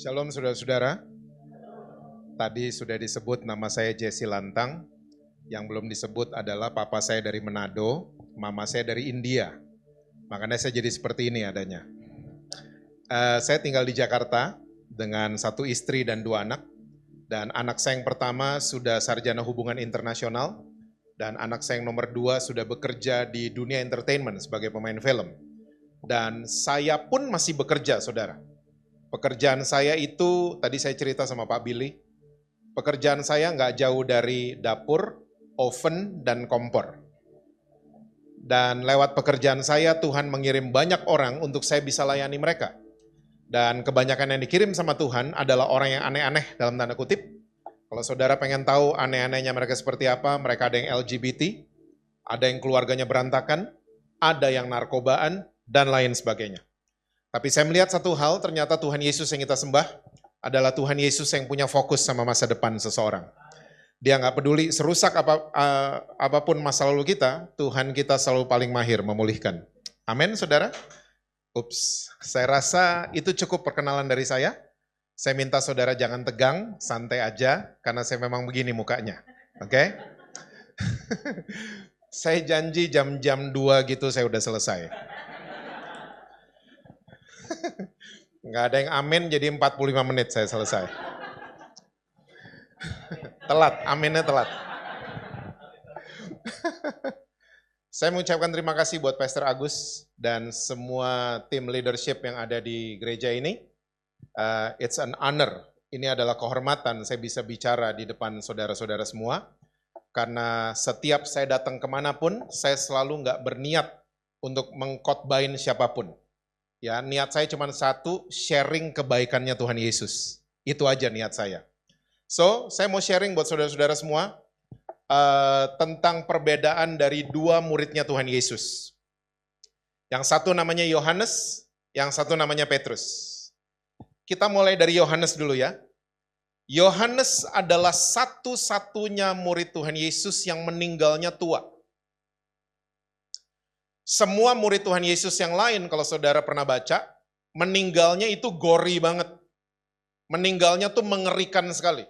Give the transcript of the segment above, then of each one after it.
Shalom saudara-saudara. Tadi sudah disebut nama saya Jesse Lantang. Yang belum disebut adalah papa saya dari Manado, mama saya dari India. Makanya saya jadi seperti ini adanya. Saya tinggal di Jakarta dengan satu istri dan dua anak. Dan anak saya yang pertama sudah sarjana hubungan internasional. Dan anak saya yang nomor 2 sudah bekerja di dunia entertainment sebagai pemain film. Dan saya pun masih bekerja, saudara. Pekerjaan saya itu, tadi saya cerita sama Pak Billy, pekerjaan saya nggak jauh dari dapur, oven, dan kompor. Dan lewat pekerjaan saya, Tuhan mengirim banyak orang untuk saya bisa layani mereka. Dan kebanyakan yang dikirim sama Tuhan adalah orang yang aneh-aneh dalam tanda kutip. Kalau saudara pengen tahu aneh-anehnya mereka seperti apa, mereka ada yang LGBT, ada yang keluarganya berantakan, ada yang narkobaan, dan lain sebagainya. Tapi saya melihat satu hal, ternyata Tuhan Yesus yang kita sembah adalah Tuhan Yesus yang punya fokus sama masa depan seseorang. Dia nggak peduli serusak apapun masa lalu kita, Tuhan kita selalu paling mahir memulihkan. Amin, saudara? Saya rasa itu cukup perkenalan dari saya. Saya minta saudara jangan tegang, santai aja, karena saya memang begini mukanya. Oke? Saya janji jam-jam 2 gitu saya udah selesai. Nggak ada yang amin, jadi 45 menit saya selesai. Telat, aminnya telat. Saya mengucapkan terima kasih buat Pastor Agus dan semua tim leadership yang ada di gereja ini. It's an honor, ini adalah kehormatan saya bisa bicara di depan saudara-saudara semua. Karena setiap saya datang kemanapun, saya selalu nggak berniat untuk mengkhotbahin siapapun. Ya, niat saya cuma satu, sharing kebaikannya Tuhan Yesus. Itu aja niat saya. So, saya mau sharing buat saudara-saudara semua tentang perbedaan dari dua muridnya Tuhan Yesus. Yang satu namanya Yohanes, yang satu namanya Petrus. Kita mulai dari Yohanes dulu ya. Yohanes adalah satu-satunya murid Tuhan Yesus yang meninggalnya tua. Semua murid Tuhan Yesus yang lain, kalau saudara pernah baca, meninggalnya itu gori banget. Meninggalnya tuh mengerikan sekali.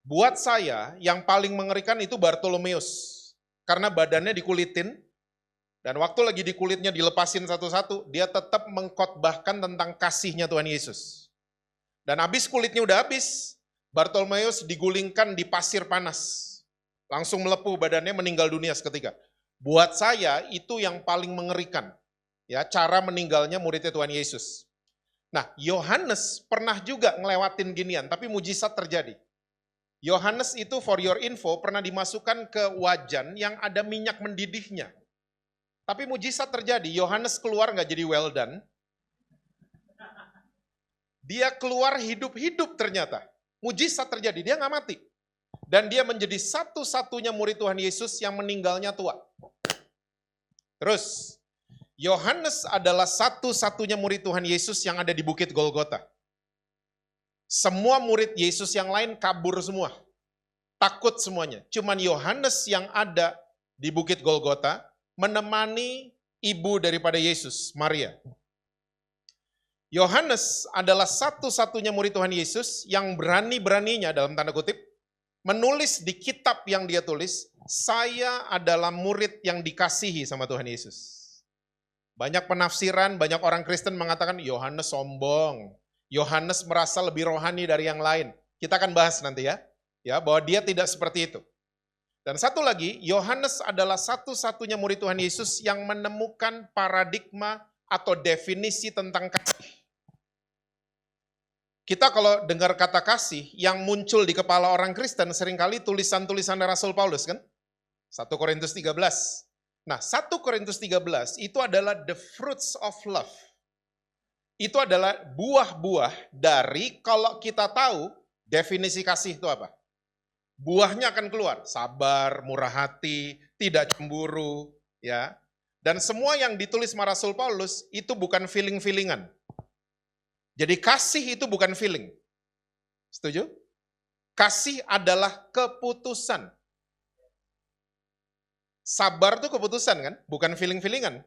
Buat saya, yang paling mengerikan itu Bartolomeus. Karena badannya dikulitin, dan waktu lagi dikulitnya dilepasin satu-satu, dia tetap mengkhotbahkan tentang kasihnya Tuhan Yesus. Dan habis kulitnya udah habis, Bartolomeus digulingkan di pasir panas. Langsung melepuh badannya, meninggal dunia seketika. Buat saya itu yang paling mengerikan, ya cara meninggalnya muridnya Tuhan Yesus. Nah, Yohanes pernah juga ngelewatin ginian, tapi mujizat terjadi. Yohanes itu for your info pernah dimasukkan ke wajan yang ada minyak mendidihnya. Tapi mujizat terjadi, Yohanes keluar nggak jadi well done. Dia keluar hidup-hidup ternyata. Mujizat terjadi, dia nggak mati. Dan dia menjadi satu-satunya murid Tuhan Yesus yang meninggalnya tua. Terus, Yohanes adalah satu-satunya murid Tuhan Yesus yang ada di Bukit Golgota. Semua murid Yesus yang lain kabur semua. Takut semuanya. Cuman Yohanes yang ada di Bukit Golgota menemani ibu daripada Yesus, Maria. Yohanes adalah satu-satunya murid Tuhan Yesus yang berani-beraninya dalam tanda kutip menulis di kitab yang dia tulis, saya adalah murid yang dikasihi sama Tuhan Yesus. Banyak penafsiran, banyak orang Kristen mengatakan Yohanes sombong, Yohanes merasa lebih rohani dari yang lain. Kita akan bahas nanti ya, bahwa dia tidak seperti itu. Dan satu lagi, Yohanes adalah satu-satunya murid Tuhan Yesus yang menemukan paradigma atau definisi tentang kasih. Kita kalau dengar kata kasih, yang muncul di kepala orang Kristen seringkali tulisan-tulisan Rasul Paulus kan? 1 Korintus 13. Nah, 1 Korintus 13 itu adalah the fruits of love. Itu adalah buah-buah dari kalau kita tahu definisi kasih itu apa. Buahnya akan keluar, sabar, murah hati, tidak cemburu, ya. Dan semua yang ditulis sama Rasul Paulus itu bukan feeling-feelingan. Jadi kasih itu bukan feeling. Setuju? Kasih adalah keputusan. Sabar itu keputusan kan? Bukan feeling-feelingan.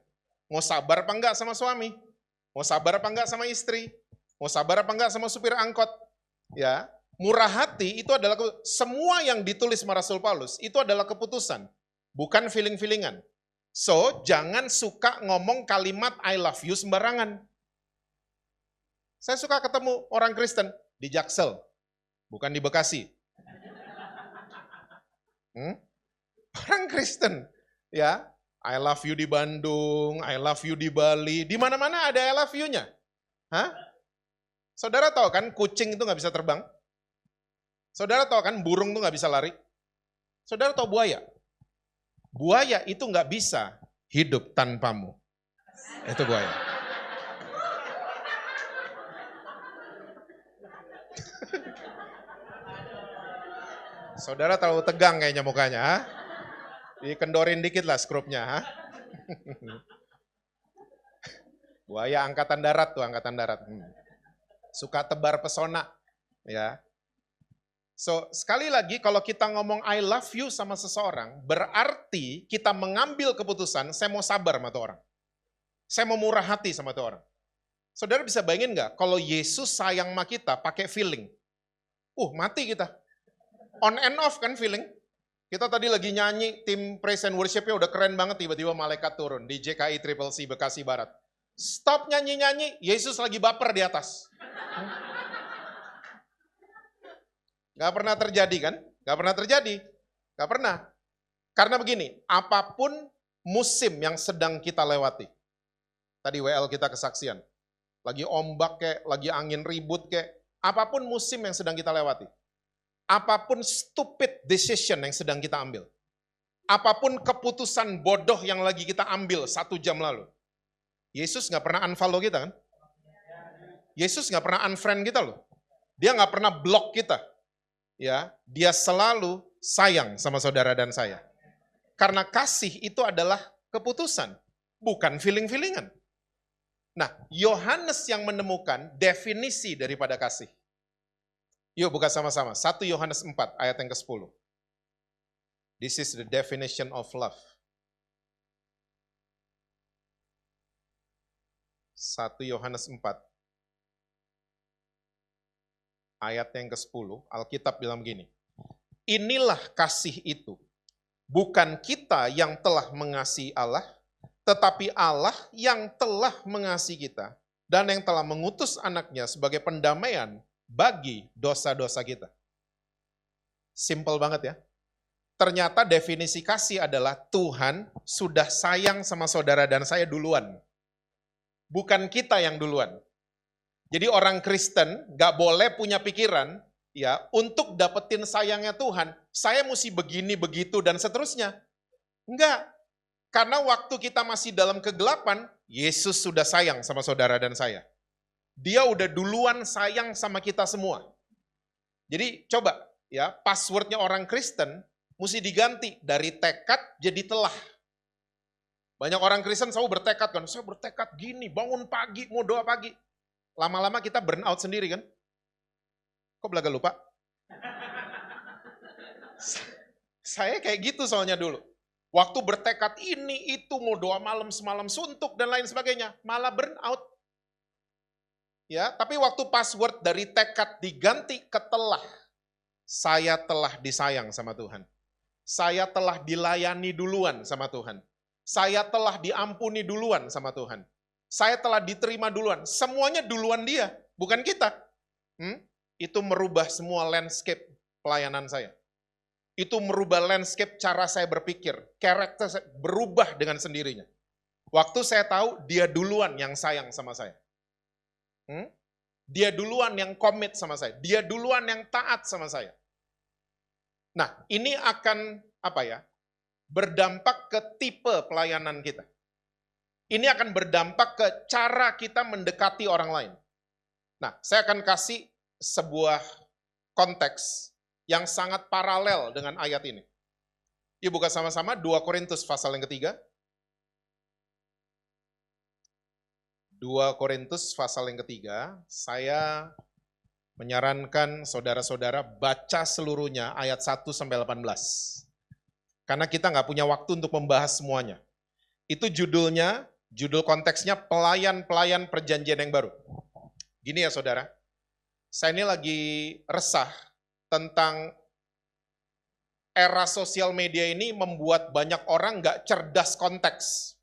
Mau sabar apa enggak sama suami? Mau sabar apa enggak sama istri? Mau sabar apa enggak sama supir angkot? Ya, murah hati itu adalah semua yang ditulis sama Rasul Paulus itu adalah keputusan, bukan feeling-feelingan. So, jangan suka ngomong kalimat I love you sembarangan. Saya suka ketemu orang Kristen di Jaksel, bukan di Bekasi. Orang Kristen, ya, I love you di Bandung, I love you di Bali, di mana-mana ada I love you-nya. Hah? Saudara tahu kan kucing itu nggak bisa terbang? Saudara tahu kan burung itu nggak bisa lari? Saudara tahu buaya? Buaya itu nggak bisa hidup tanpamu. Itu buaya. Saudara terlalu tegang kayaknya mukanya. Ha? Dikendorin dikit lah skrupnya. Ha? Buaya angkatan darat tuh, angkatan darat. Suka tebar pesona. Ya. So, sekali lagi kalau kita ngomong I love you sama seseorang, berarti kita mengambil keputusan, saya mau sabar sama tuh orang. Saya mau murah hati sama tuh orang. Saudara bisa bayangin nggak, kalau Yesus sayang sama kita pakai feeling. Mati kita. On and off kan feeling. Kita tadi lagi nyanyi, tim praise and worship-nya udah keren banget, tiba-tiba malaikat turun di JKI Triple C Bekasi Barat. Stop nyanyi-nyanyi, Yesus lagi baper di atas. Gak pernah terjadi kan? Gak pernah terjadi. Gak pernah. Karena begini, apapun musim yang sedang kita lewati. Tadi WL kita kesaksian. Lagi ombak kek, lagi angin ribut kek. Apapun musim yang sedang kita lewati. Apapun stupid decision yang sedang kita ambil. Apapun keputusan bodoh yang lagi kita ambil 1 jam lalu. Yesus gak pernah unfollow kita kan? Yesus gak pernah unfriend kita loh. Dia gak pernah block kita. Ya, dia selalu sayang sama saudara dan saya. Karena kasih itu adalah keputusan, bukan feeling-feelingan. Nah, Yohanes yang menemukan definisi daripada kasih. Yuk buka sama-sama, 1 Yohanes 4 ayat yang ke-10. This is the definition of love. 1 Yohanes 4 ayat yang ke-10, Alkitab bilang begini, inilah kasih itu, bukan kita yang telah mengasihi Allah, tetapi Allah yang telah mengasihi kita, dan yang telah mengutus anaknya sebagai pendamaian bagi dosa-dosa kita. Simple banget ya. Ternyata definisi kasih adalah Tuhan sudah sayang sama saudara dan saya duluan. Bukan kita yang duluan. Jadi orang Kristen gak boleh punya pikiran ya untuk dapetin sayangnya Tuhan, saya mesti begini, begitu, dan seterusnya. Enggak. Karena waktu kita masih dalam kegelapan, Yesus sudah sayang sama saudara dan saya. Dia udah duluan sayang sama kita semua. Jadi coba ya, passwordnya orang Kristen mesti diganti dari tekad jadi telah. Banyak orang Kristen selalu bertekad kan, saya bertekad gini, bangun pagi, mau doa pagi. Lama-lama kita burn out sendiri kan? Kok belaga lupa? Saya kayak gitu soalnya dulu. Waktu bertekad ini, itu, mau doa malam semalam suntuk dan lain sebagainya. Malah burn out. Ya, tapi waktu password dari tekad diganti ke telah. Saya telah disayang sama Tuhan. Saya telah dilayani duluan sama Tuhan. Saya telah diampuni duluan sama Tuhan. Saya telah diterima duluan. Semuanya duluan dia, bukan kita. Itu merubah semua landscape pelayanan saya. Itu merubah landscape cara saya berpikir. Karakter saya berubah dengan sendirinya. Waktu saya tahu dia duluan yang sayang sama saya. Dia duluan yang komit sama saya. Dia duluan yang taat sama saya. Nah, ini akan berdampak ke tipe pelayanan kita. Ini akan berdampak ke cara kita mendekati orang lain. Nah, saya akan kasih sebuah konteks yang sangat paralel dengan ayat ini. Yuk buka sama-sama 2 Korintus pasal yang ketiga. 2 Korintus pasal yang ketiga, saya menyarankan saudara-saudara baca seluruhnya ayat 1 sampai 18. Karena kita nggak punya waktu untuk membahas semuanya. Itu judul konteksnya pelayan-pelayan perjanjian yang baru. Gini ya saudara, saya ini lagi resah tentang era sosial media ini membuat banyak orang nggak cerdas konteks.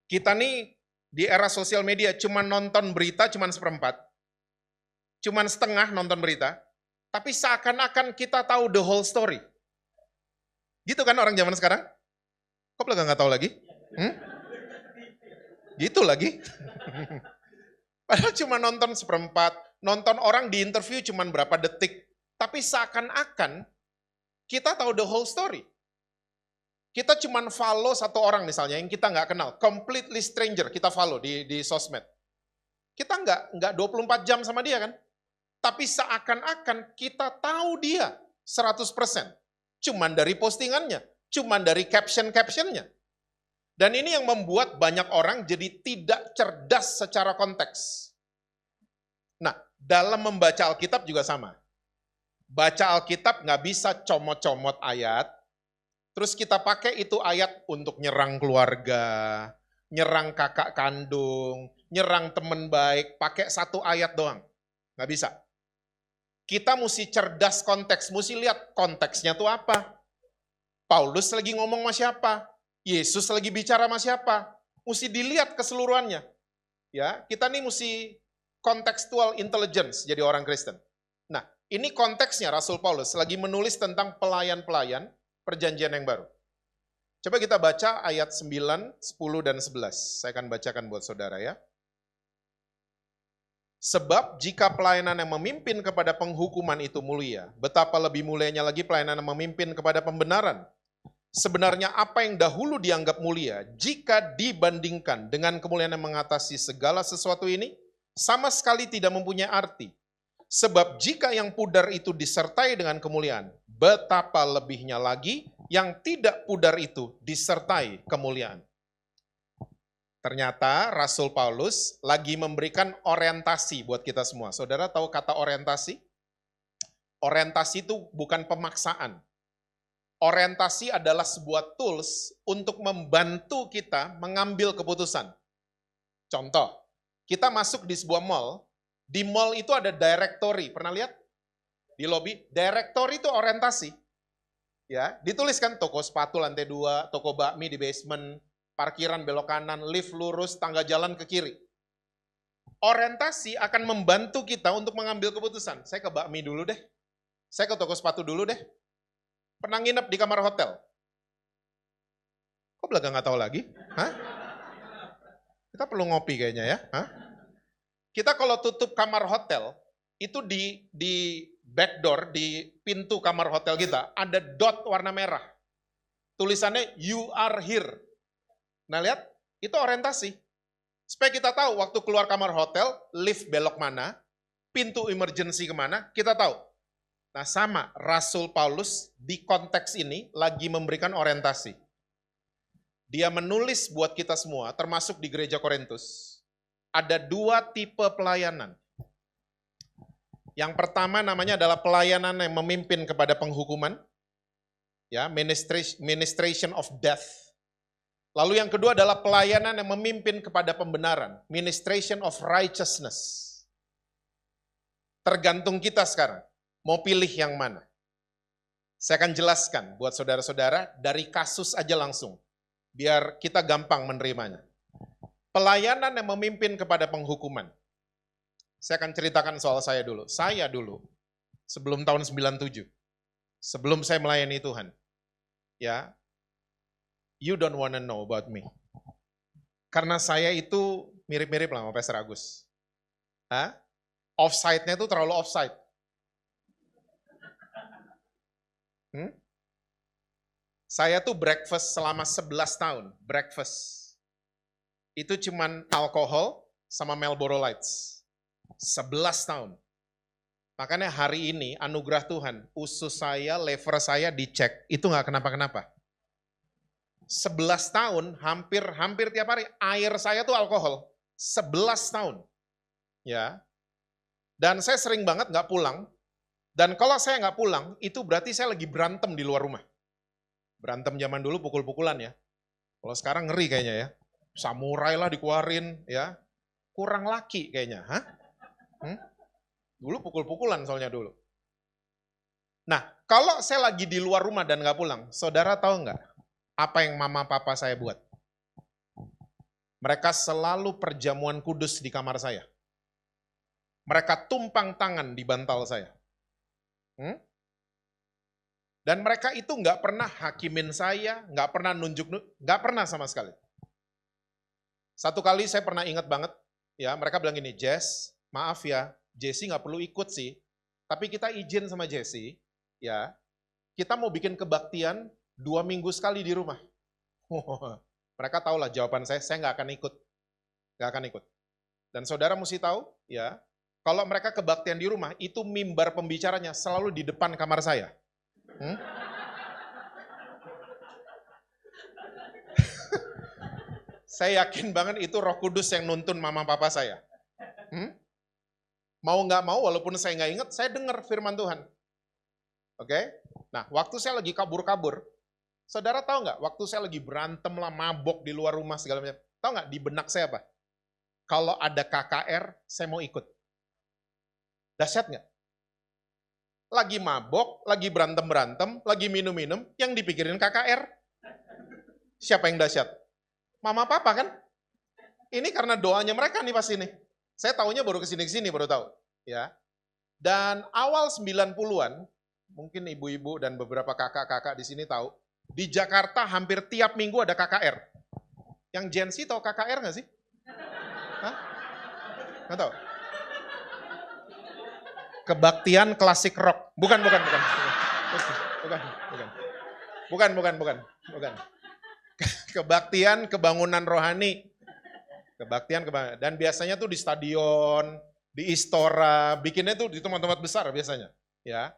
Kita nih di era sosial media cuma nonton berita cuma seperempat, cuma setengah nonton berita, tapi seakan-akan kita tahu the whole story. Gitu kan orang zaman sekarang? Kok nggak tahu lagi? Gitu lagi. Padahal cuma nonton seperempat, nonton orang di interview cuma berapa detik, tapi seakan-akan kita tahu the whole story. Kita cuma follow satu orang misalnya yang kita nggak kenal, completely stranger kita follow di sosmed. Kita nggak 24 jam sama dia kan, tapi seakan-akan kita tahu dia 100%. Cuman dari postingannya, cuman dari caption-captionnya. Dan ini yang membuat banyak orang jadi tidak cerdas secara konteks. Nah, dalam membaca Alkitab juga sama. Baca Alkitab nggak bisa comot-comot ayat, terus kita pakai itu ayat untuk nyerang keluarga, nyerang kakak kandung, nyerang teman baik, pakai satu ayat doang. Nggak bisa. Kita mesti cerdas konteks, mesti lihat konteksnya tuh apa. Paulus lagi ngomong sama siapa? Yesus lagi bicara sama siapa? Mesti dilihat keseluruhannya. Ya, kita nih mesti contextual intelligence jadi orang Kristen. Nah, ini konteksnya Rasul Paulus lagi menulis tentang pelayan-pelayan perjanjian yang baru. Coba kita baca ayat 9, 10, dan 11. Saya akan bacakan buat saudara ya. Sebab jika pelayanan yang memimpin kepada penghukuman itu mulia, betapa lebih mulianya lagi pelayanan yang memimpin kepada pembenaran. Sebenarnya apa yang dahulu dianggap mulia, jika dibandingkan dengan kemuliaan yang mengatasi segala sesuatu ini, sama sekali tidak mempunyai arti. Sebab jika yang pudar itu disertai dengan kemuliaan, betapa lebihnya lagi yang tidak pudar itu disertai kemuliaan. Ternyata Rasul Paulus lagi memberikan orientasi buat kita semua. Saudara tahu kata orientasi? Orientasi itu bukan pemaksaan. Orientasi adalah sebuah tools untuk membantu kita mengambil keputusan. Contoh, kita masuk di sebuah mall, di mall itu ada directory, pernah lihat? Di lobby, directory itu orientasi. Ya, dituliskan toko sepatu lantai 2, toko bakmi di basement, parkiran belok kanan, lift lurus, tangga jalan ke kiri. Orientasi akan membantu kita untuk mengambil keputusan. Saya ke bakmi dulu deh, saya ke toko sepatu dulu deh. Pernah nginep di kamar hotel? Kok belakang nggak tahu lagi? Hah? Kita perlu ngopi kayaknya ya. Hah? Kita kalau tutup kamar hotel, itu di back door, di pintu kamar hotel kita, ada dot warna merah. Tulisannya, you are here. Nah lihat, itu orientasi. Supaya kita tahu waktu keluar kamar hotel, lift belok mana, pintu emergency kemana, kita tahu. Nah sama, Rasul Paulus di konteks ini lagi memberikan orientasi. Dia menulis buat kita semua, termasuk di gereja Korintus, ada 2 tipe pelayanan. Yang pertama namanya adalah pelayanan yang memimpin kepada penghukuman, ya, ministration of death. Lalu yang kedua adalah pelayanan yang memimpin kepada pembenaran, ministration of righteousness. Tergantung kita sekarang. Mau pilih yang mana? Saya akan jelaskan buat saudara-saudara dari kasus aja langsung, biar kita gampang menerimanya. Pelayanan yang memimpin kepada penghukuman. Saya akan ceritakan soal saya dulu. Saya dulu, sebelum tahun 97, sebelum saya melayani Tuhan, ya, you don't wanna know about me. Karena saya itu mirip-mirip lah sama Pastor Agus. Offside-nya itu terlalu offside. Saya tuh breakfast selama 11 tahun, breakfast. Itu cuman alkohol sama Marlboro Lights. 11 tahun. Makanya hari ini anugerah Tuhan, usus saya, lever saya dicek, itu gak kenapa-kenapa. 11 tahun, hampir tiap hari, air saya tuh alkohol. 11 tahun. Ya. Dan saya sering banget gak pulang. Dan kalau saya nggak pulang, itu berarti saya lagi berantem di luar rumah. Berantem zaman dulu pukul-pukulan ya. Kalau sekarang ngeri kayaknya ya. Samurai lah dikeluarin ya. kurang laki kayaknya. Hah? Dulu pukul-pukulan soalnya dulu. Nah, kalau saya lagi di luar rumah dan nggak pulang, saudara tahu nggak apa yang mama papa saya buat? Mereka selalu perjamuan kudus di kamar saya. Mereka tumpang tangan di bantal saya. Dan mereka itu nggak pernah hakimin saya, nggak pernah nggak pernah sama sekali. Satu kali saya pernah ingat banget, ya mereka bilang gini, Jess, maaf ya, Jesse nggak perlu ikut sih, tapi kita izin sama Jesse, ya kita mau bikin kebaktian 2 minggu sekali di rumah. Mereka tahu lah jawaban saya nggak akan ikut, nggak akan ikut. Dan saudara mesti tahu, ya kalau mereka kebaktian di rumah, itu mimbar pembicaranya selalu di depan kamar saya. Saya yakin banget itu Roh Kudus yang nuntun mama papa saya. Mau nggak mau, walaupun saya nggak ingat, saya dengar firman Tuhan. Oke? Nah, waktu saya lagi kabur-kabur, saudara tahu nggak? Waktu saya lagi berantem lah, mabok di luar rumah segala macam. Tahu nggak di benak saya apa? Kalau ada KKR, saya mau ikut. Dahsyat nggak? Lagi mabok, lagi berantem-berantem, lagi minum-minum, yang dipikirin KKR. Siapa yang dahsyat? Mama papa kan? Ini karena doanya mereka nih pasti nih. Saya taunya baru kesini-kesini baru tahu. Ya. Dan awal 90-an, mungkin ibu-ibu dan beberapa kakak-kakak di sini tahu, di Jakarta hampir tiap minggu ada KKR. Yang Gen Z tahu KKR nggak sih? Hah? Nggak tahu? Kebaktian klasik rock. Bukan. Kebaktian kebangunan rohani. Dan biasanya tuh di stadion, di Istora, bikinnya tuh di tempat-tempat besar biasanya. Ya.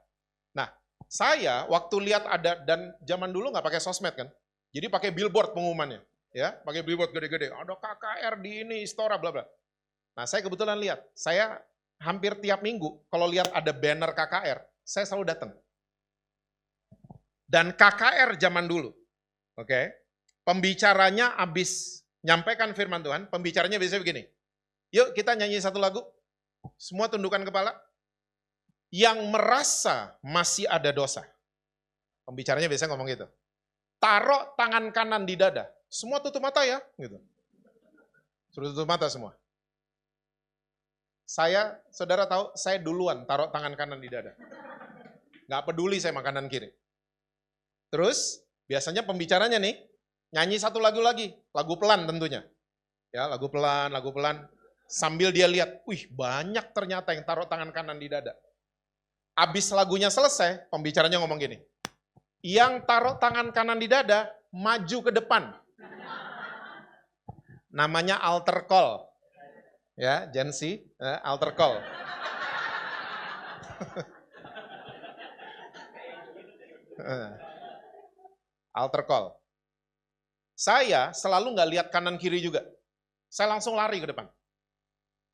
Nah, saya waktu lihat ada, dan zaman dulu nggak pakai sosmed kan, jadi pakai billboard pengumumannya. Ya, pakai billboard gede-gede. Ada KKR di ini, Istora, bla bla. Nah, saya kebetulan lihat, saya hampir tiap minggu, kalau lihat ada banner KKR, saya selalu datang. Dan KKR zaman dulu, oke, pembicaranya habis nyampaikan firman Tuhan, pembicaranya biasanya begini, yuk kita nyanyi satu lagu, semua tundukkan kepala, yang merasa masih ada dosa. Pembicaranya biasanya ngomong gitu, taruh tangan kanan di dada, semua tutup mata ya, gitu. Suruh tutup mata semua. Saudara tahu, saya duluan taruh tangan kanan di dada. Nggak peduli saya makanan kiri. Terus, biasanya pembicaranya nih, nyanyi satu lagu lagi, lagu pelan tentunya. Ya, lagu pelan. Sambil dia lihat, wih banyak ternyata yang taruh tangan kanan di dada. Abis lagunya selesai, pembicaranya ngomong gini, yang taruh tangan kanan di dada, maju ke depan. Namanya altar call. Ya, Gen Z, altar call. Altar call. Saya selalu nggak lihat kanan kiri juga. Saya langsung lari ke depan.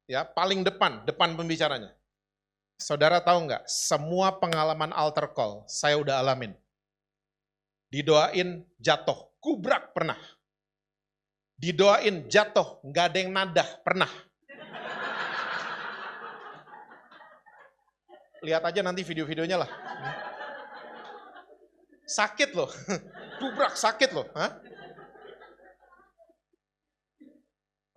Ya, paling depan pembicaranya. Saudara tahu nggak? Semua pengalaman altar call saya udah alamin. Didoain jatuh, kubrak pernah. Didoain jatuh, nggak ada yang nadah pernah. Lihat aja nanti video-videonya lah. Sakit loh, kubrak sakit loh. Hah?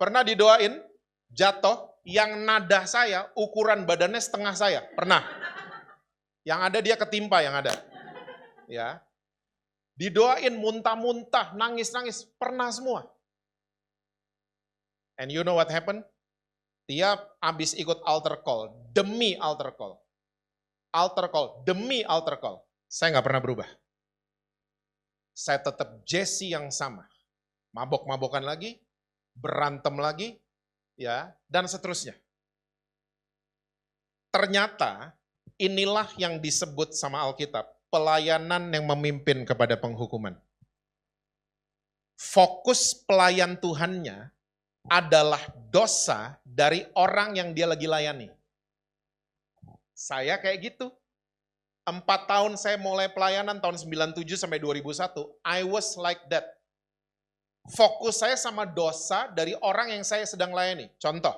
Pernah didoain, jatuh, yang nada saya, ukuran badannya setengah saya, pernah. Yang ada dia ketimpa yang ada. Ya. Didoain muntah-muntah, nangis-nangis, pernah semua. And you know what happened? Tiap habis ikut altar call, demi altar call. Altar call, demi altar call. Saya nggak pernah berubah. Saya tetap Jesse yang sama. Mabok-mabokan lagi, berantem lagi, ya, dan seterusnya. Ternyata inilah yang disebut sama Alkitab, pelayanan yang memimpin kepada penghukuman. Fokus pelayan Tuhannya adalah dosa dari orang yang dia lagi layani. Saya kayak gitu. 4 tahun saya mulai pelayanan tahun 97 sampai 2001, I was like that. Fokus saya sama dosa dari orang yang saya sedang layani. Contoh,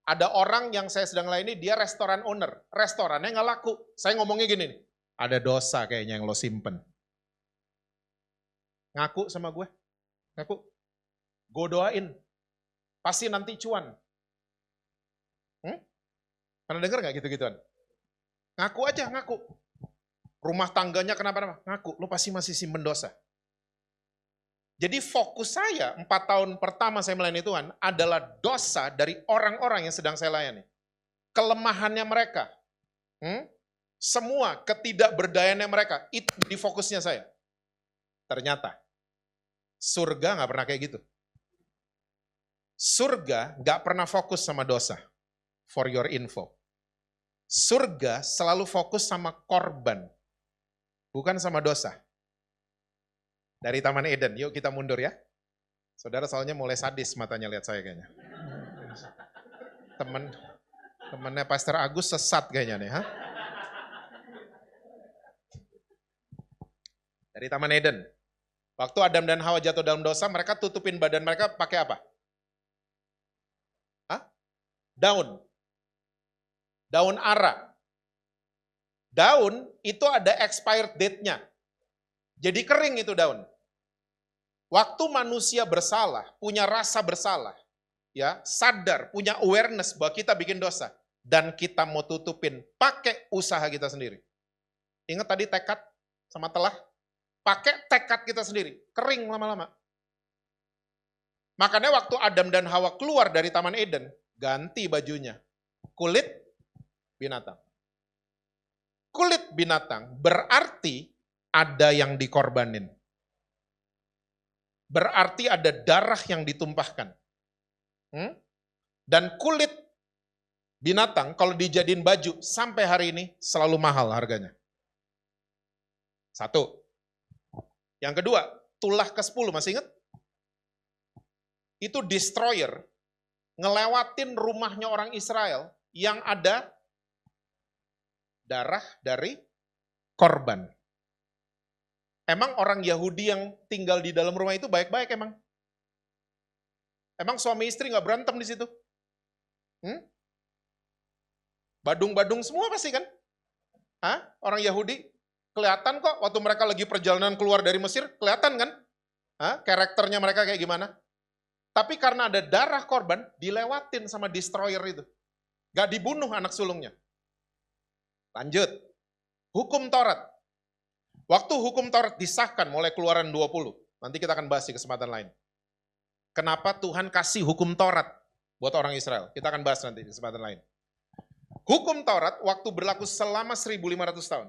Ada orang yang saya sedang layani, dia restoran owner. Restorannya nggak laku. Saya ngomongnya gini nih, ada dosa kayaknya yang lo simpen. Ngaku sama gue. Ngaku. Gue doain. Pasti nanti cuan. Pernah denger gak gitu-gituan? Ngaku aja, ngaku. Rumah tangganya kenapa-napa? Ngaku, lo pasti masih simpen dosa. Jadi fokus saya 4 tahun pertama saya melayani Tuhan adalah dosa dari orang-orang yang sedang saya layani. Kelemahannya mereka. Semua ketidakberdayaannya mereka. Itu di fokusnya saya. Ternyata surga gak pernah kayak gitu. Surga gak pernah fokus sama dosa. For your info. Surga selalu fokus sama korban. Bukan sama dosa. Dari Taman Eden, yuk kita mundur ya. Saudara soalnya mulai sadis matanya lihat saya kayaknya. Temennya Pastor Agus sesat kayaknya nih. Dari Taman Eden. Waktu Adam dan Hawa jatuh dalam dosa, mereka tutupin badan mereka pakai apa? Daun. Daun ara. Daun itu ada expired date-nya. Jadi kering itu daun. Waktu manusia bersalah, punya rasa bersalah, ya, sadar, punya awareness bahwa kita bikin dosa dan kita mau tutupin pakai usaha kita sendiri. Ingat tadi tekad sama telah? Pakai tekad kita sendiri, kering lama-lama. Makanya waktu Adam dan Hawa keluar dari Taman Eden, ganti bajunya. Kulit binatang. Kulit binatang berarti ada yang dikorbanin. Berarti ada darah yang ditumpahkan. Dan kulit binatang kalau dijadiin baju sampai hari ini selalu mahal harganya. Satu. Yang kedua, tulah ke-10 masih ingat? Itu destroyer ngelewatin rumahnya orang Israel yang ada darah dari korban. Emang orang Yahudi yang tinggal di dalam rumah itu baik-baik emang? Emang suami istri nggak berantem di situ? Badung-badung semua pasti kan? Orang Yahudi kelihatan kok waktu mereka lagi perjalanan keluar dari Mesir, kelihatan kan? Karakternya mereka kayak gimana? Tapi karena ada darah korban, dilewatin sama destroyer itu. Gak dibunuh anak sulungnya. Lanjut. Hukum Taurat. Waktu hukum Taurat disahkan mulai Keluaran 20, nanti kita akan bahas di kesempatan lain. Kenapa Tuhan kasih hukum Taurat buat orang Israel? Kita akan bahas nanti di kesempatan lain. Hukum Taurat waktu berlaku selama 1.500 tahun.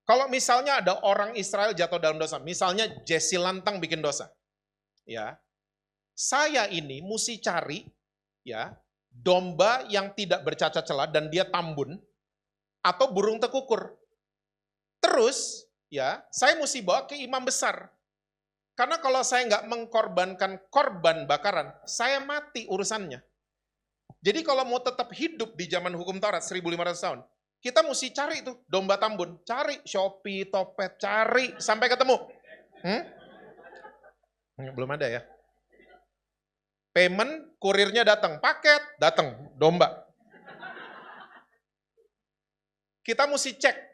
Kalau misalnya ada orang Israel jatuh dalam dosa, misalnya Jesse Lantang bikin dosa, ya, saya ini mesti cari ya domba yang tidak bercacat celah dan dia tambun atau burung tekukur. Terus, ya, saya mesti bawa ke imam besar. Karena kalau saya nggak mengkorbankan korban bakaran, saya mati urusannya. Jadi kalau mau tetap hidup di zaman hukum Taurat 1.500 tahun, kita mesti cari tuh domba tambun. Cari Shopee, Topet, cari sampai ketemu. Belum ada ya. Payment, kurirnya datang, paket, datang, domba. Kita mesti cek.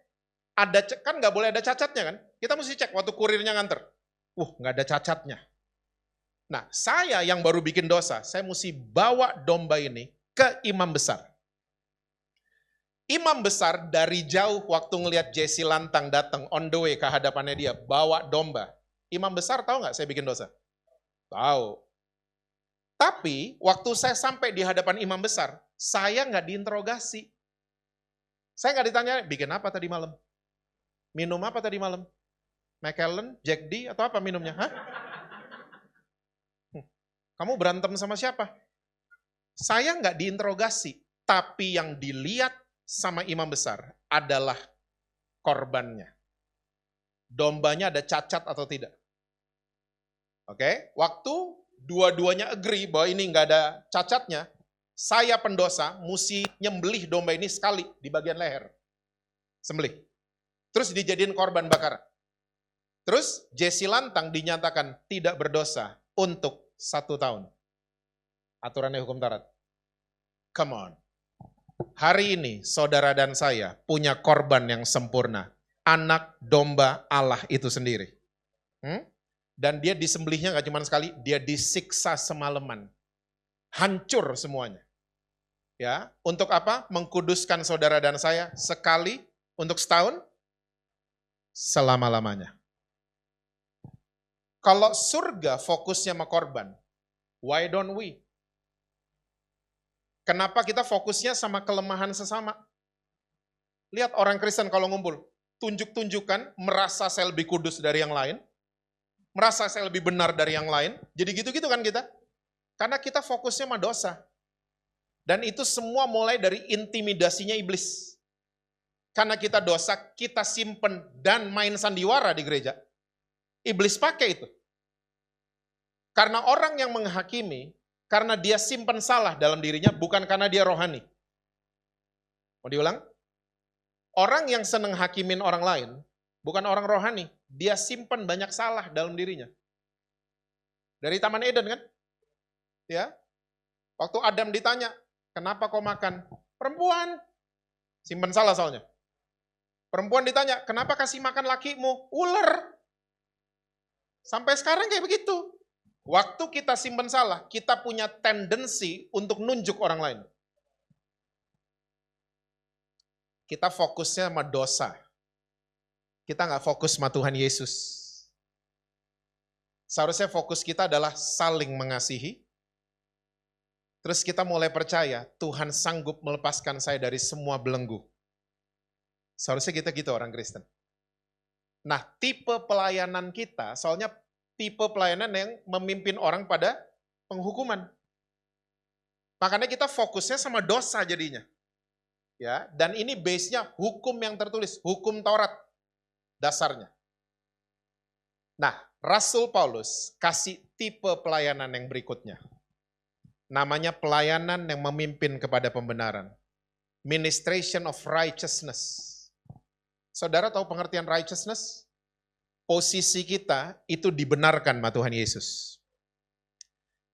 Kan nggak boleh ada cacatnya kan? Kita mesti cek waktu kurirnya nganter. Nggak ada cacatnya. Nah, saya yang baru bikin dosa, saya mesti bawa domba ini ke imam besar. Imam besar dari jauh waktu ngelihat Jesse Lantang datang on the way ke hadapannya dia, bawa domba. Imam besar tahu nggak saya bikin dosa? Tahu. Tapi waktu saya sampai di hadapan imam besar, saya nggak diinterogasi. Saya nggak ditanya, bikin apa tadi malam? Minum apa tadi malam? Macallan, Jack D, atau apa minumnya? Kamu berantem sama siapa? Saya nggak diinterogasi, tapi yang dilihat sama imam besar adalah korbannya. Dombanya ada cacat atau tidak. Oke, waktu dua-duanya agree bahwa ini nggak ada cacatnya, saya pendosa mesti nyembelih domba ini sekali di bagian leher. Sembelih. Terus dijadiin korban bakaran. Terus Jesse Lantang dinyatakan tidak berdosa untuk 1 tahun. Aturannya hukum Taurat. Come on. Hari ini saudara dan saya punya korban yang sempurna. Anak domba Allah itu sendiri. Dan dia disembelihnya gak cuma sekali, dia disiksa semalaman. Hancur semuanya. Ya, untuk apa? Mengkuduskan saudara dan saya sekali untuk setahun, selama-lamanya. Kalau surga fokusnya sama korban, why don't we? Kenapa kita fokusnya sama kelemahan sesama? Lihat orang Kristen kalau ngumpul, tunjuk-tunjukkan, merasa saya lebih kudus dari yang lain, merasa saya lebih benar dari yang lain, jadi gitu-gitu kan kita? Karena kita fokusnya sama dosa. Dan itu semua mulai dari intimidasinya iblis. Karena kita dosa, kita simpen dan main sandiwara di gereja. Iblis pakai itu. Karena orang yang menghakimi, karena dia simpan salah dalam dirinya, bukan karena dia rohani. Mau diulang? Orang yang senang hakimin orang lain, bukan orang rohani. Dia simpan banyak salah dalam dirinya. Dari Taman Eden kan? Ya. Waktu Adam ditanya, kenapa kau makan? Perempuan. Simpan salah soalnya. Perempuan ditanya, kenapa kasih makan lakimu? Ular. Sampai sekarang kayak begitu. Waktu kita simpan salah, kita punya tendensi untuk nunjuk orang lain. Kita fokusnya sama dosa. Kita nggak fokus sama Tuhan Yesus. Seharusnya fokus kita adalah saling mengasihi. Terus kita mulai percaya, Tuhan sanggup melepaskan saya dari semua belenggu. Seharusnya kita gitu orang Kristen. Nah, tipe pelayanan kita, soalnya tipe pelayanan yang memimpin orang pada penghukuman. Makanya kita fokusnya sama dosa jadinya. Ya, dan ini base-nya hukum yang tertulis, hukum Taurat dasarnya. Nah, Rasul Paulus kasih tipe pelayanan yang berikutnya. Namanya pelayanan yang memimpin kepada pembenaran. Ministration of righteousness. Saudara tahu pengertian righteousness? Posisi kita itu dibenarkan sama Tuhan Yesus.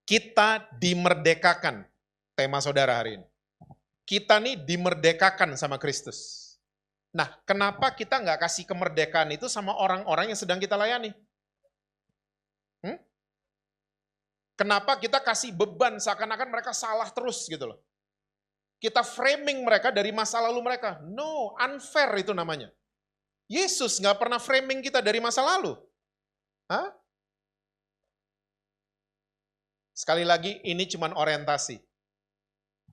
Kita dimerdekakan, tema saudara hari ini. Kita nih dimerdekakan sama Kristus. Nah, kenapa kita nggak kasih kemerdekaan itu sama orang-orang yang sedang kita layani? Kenapa kita kasih beban seakan-akan mereka salah terus gitu loh. Kita framing mereka dari masa lalu mereka. No, unfair itu namanya. Yesus nggak pernah framing kita dari masa lalu. Hah? Sekali lagi, ini cuma orientasi.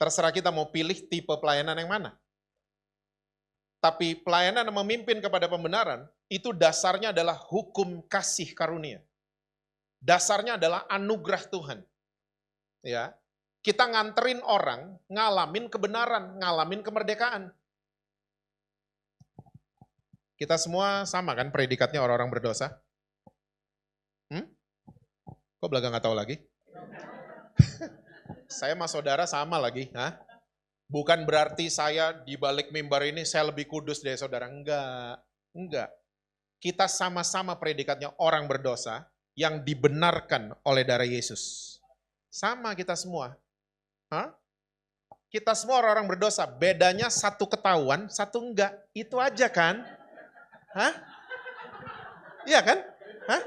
Terserah kita mau pilih tipe pelayanan yang mana. Tapi pelayanan yang memimpin kepada pembenaran, itu dasarnya adalah hukum kasih karunia. Dasarnya adalah anugerah Tuhan. Ya, kita nganterin orang, ngalamin kebenaran, ngalamin kemerdekaan. Kita semua sama kan predikatnya orang-orang berdosa? Kok belaga nggak tahu lagi? Saya sama saudara sama lagi. Hah? Bukan berarti saya di balik mimbar ini saya lebih kudus dari saudara. Enggak. Kita sama-sama predikatnya orang berdosa yang dibenarkan oleh darah Yesus. Sama kita semua. Hah? Kita semua orang-orang berdosa. Bedanya satu ketahuan, satu enggak. Itu aja kan? Hah? Iya kan? Hah?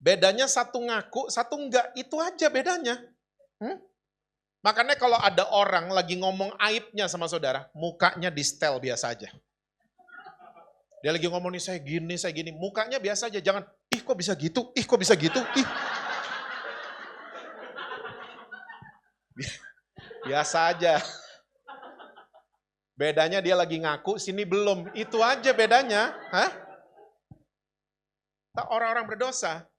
Bedanya satu ngaku, satu enggak. Itu aja bedanya. Makanya kalau ada orang lagi ngomong aibnya sama saudara, mukanya di setel biasa aja. Dia lagi ngomong nih saya gini, mukanya biasa aja. Jangan, ih kok bisa gitu, ih kok bisa gitu, ih. Biasa aja. Bedanya dia lagi ngaku, sini belum. Itu aja bedanya. Hah? Orang-orang berdosa.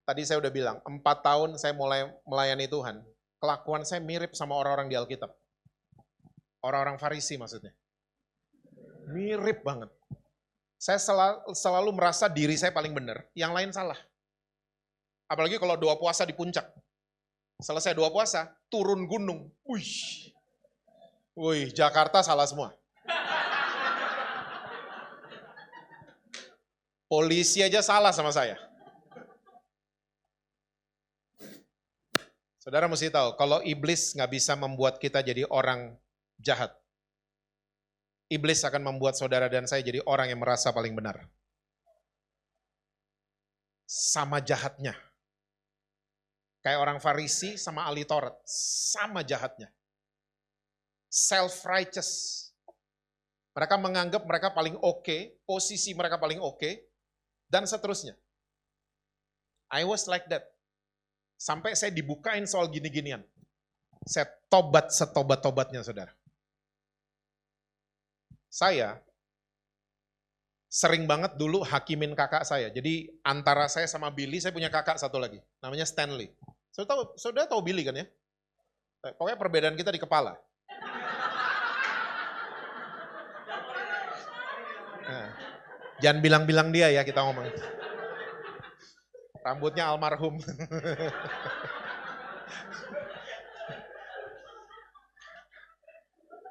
Tadi saya udah bilang, 4 tahun saya mulai melayani Tuhan. Kelakuan saya mirip sama orang-orang di Alkitab. Orang-orang Farisi maksudnya. Mirip banget. Saya selalu merasa diri saya paling benar, yang lain salah. Apalagi kalau doa puasa di puncak. Selesai doa puasa, turun gunung. Wih, Jakarta salah semua. Polisi aja salah sama saya. Saudara mesti tahu, kalau iblis nggak bisa membuat kita jadi orang jahat. Iblis akan membuat saudara dan saya jadi orang yang merasa paling benar. Sama jahatnya. Kayak orang Farisi sama ahli Taurat, sama jahatnya. Self-righteous. Mereka menganggap mereka paling oke, posisi mereka paling oke, dan seterusnya. I was like that. Sampai saya dibukain soal gini-ginian. Saya tobat setobat-tobatnya, saudara. Saya sering banget dulu hakimin kakak saya. Jadi antara saya sama Billy, saya punya kakak satu lagi. Namanya Stanley. Saudara tahu Billy kan ya? Pokoknya perbedaan kita di kepala. Nah, jangan bilang-bilang dia ya kita ngomong. Rambutnya almarhum.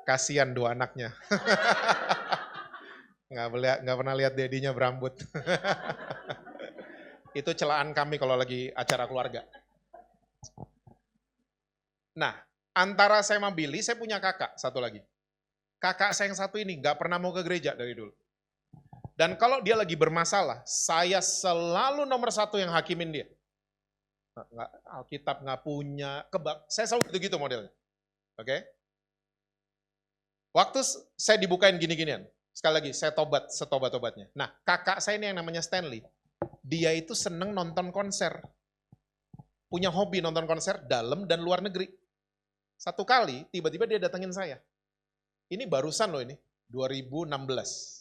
Kasian dua anaknya. Nggak pernah lihat dedinya berambut. Itu celaan kami kalau lagi acara keluarga. Nah, antara saya sama Billy, saya punya kakak satu lagi. Kakak saya yang satu ini nggak pernah mau ke gereja dari dulu. Dan kalau dia lagi bermasalah, saya selalu nomor satu yang hakimin dia. Alkitab nggak punya, saya selalu gitu-gitu modelnya. Oke? Waktu saya dibukain gini-ginian, sekali lagi saya tobat setobat-tobatnya. Nah, kakak saya ini yang namanya Stanley, dia itu seneng nonton konser. Punya hobi nonton konser dalam dan luar negeri. Satu kali, tiba-tiba dia datengin saya. Ini barusan loh ini, 2016.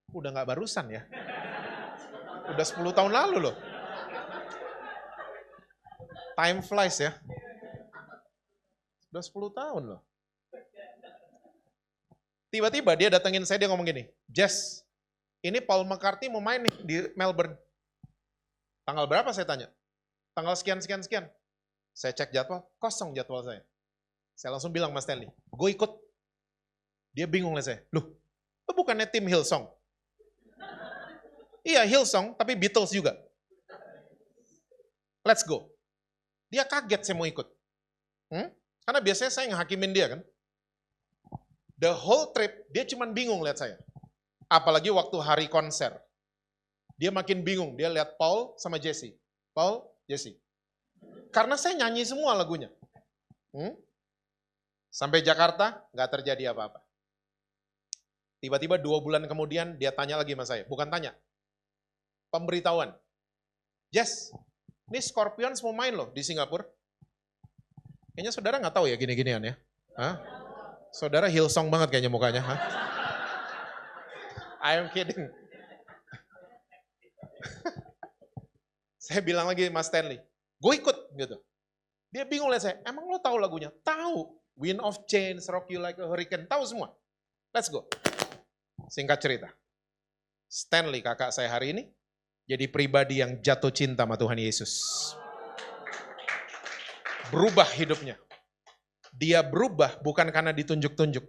Udah gak barusan ya. Udah 10 tahun lalu loh. Time flies ya. Udah 10 tahun loh. Tiba-tiba dia datengin saya, dia ngomong gini, Jess, ini Paul McCartney mau main nih di Melbourne. Tanggal berapa saya tanya? Tanggal sekian. Saya cek jadwal, kosong jadwal saya. Saya langsung bilang Mas Stanley, gue ikut. Dia bingung lah saya, loh, itu bukannya tim Hillsong? Iya Hillsong, tapi Beatles juga. Let's go. Dia kaget saya mau ikut. Karena biasanya saya ngehakimin dia kan. The whole trip, dia cuma bingung lihat saya. Apalagi waktu hari konser. Dia makin bingung, dia lihat Paul sama Jesse. Paul, Jesse. Karena saya nyanyi semua lagunya. Sampai Jakarta, nggak terjadi apa-apa. Tiba-tiba 2 bulan kemudian dia tanya lagi sama saya. Bukan tanya, pemberitahuan. Jess, ini Scorpions mau main loh di Singapura. Kayaknya saudara nggak tahu ya gini-ginian ya. Hah? Saudara Hillsong banget kayaknya mukanya. Hah? I am kidding. Saya bilang lagi Mas Stanley, gue ikut gitu. Dia bingung lihat saya, emang lo tahu lagunya? Tahu. Wind of Change, Rock You Like a Hurricane, tahu semua. Let's go. Singkat cerita, Stanley kakak saya hari ini jadi pribadi yang jatuh cinta sama Tuhan Yesus. Berubah hidupnya. Dia berubah bukan karena ditunjuk-tunjuk.